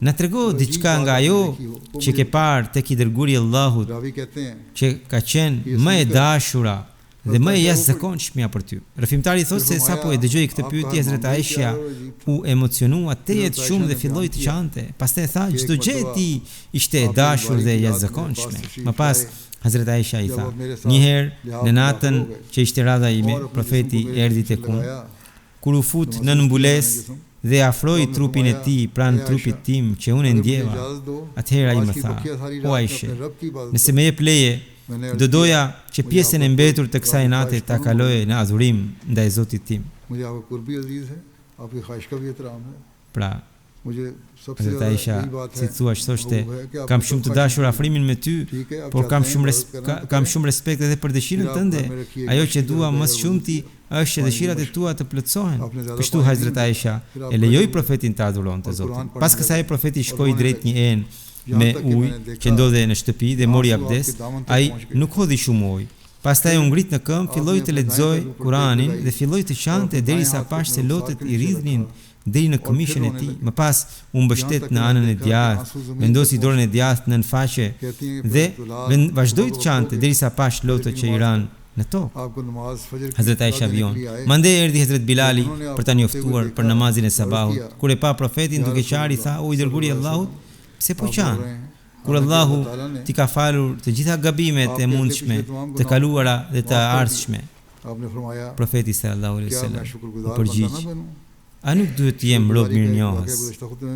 Na trego diçka nga ajo që ke parë tek I dërguari I Allahut, që ka qenë më e dashura dhe më e jashtëzakonshmja për ty. Rrëfimtari thotë se sapo e dëgjoi këtë pyetje, Hazrat Aisha u emocionua tejet shumë dhe filloi të qante. Pastaj tha, çdo gjë e tij ishte e dashur dhe e jashtëzakonshme. Më pas Hazrat Aisha I tha, një herë në natën që ishte radha ime, profeti erdhi tek unë, kur u fut në mbulesë dhe afroi trupin e tij pranë trupit tim që unë e ndjeva. Atëherë ai më tha, o Aisha, nëse më jep leje, do doja që pjesën e mbetur të kësaj nate ta kaloje në adhurim ndaj Zotit tim. Pra, Hazrat Aisha, si thua, thoshte, kam shumë të dashur afrimin me ty, por kam shumë respekt edhe për dëshirën tënde. Ajo që dua më së shumti është që dëshirat e tua të plotësohen. Kështu Hazrat Aisha e lejoi profetin të adhuronte Zotin. Pas kësaj profeti shkoi drejt një enë me ujë që ndodhe në shtëpi dhe mori abdes. Ai nuk hodhi shumë ujë. Pastaj u ngrit në këmbë, filloi të lexojë Kur'anin dhe filloi të qante derisa pash se lotët I rridhnin deri në këmishën e tij. Më pas u mbështet në anën e djathtë, vendosi dorën e djathtë nën faqe dhe vazhdoi të qante derisa pash lotët që I ranë në tokë. Hazrat Aisha vion. Mandej erdhi Hazrat Bilali për ta njoftuar për namazin e sabahut. Kur e pa profetin duke qarë, I tha, o I dërguari I Allahut, pse po qan? Kur Allahu ti ka falur të gjitha gabimet e mundshme, të kaluara dhe të ardhshme. Profeti sallallahu alaihi wasallam u përgjigj, a nuk duhet të jem rob mirënjohës?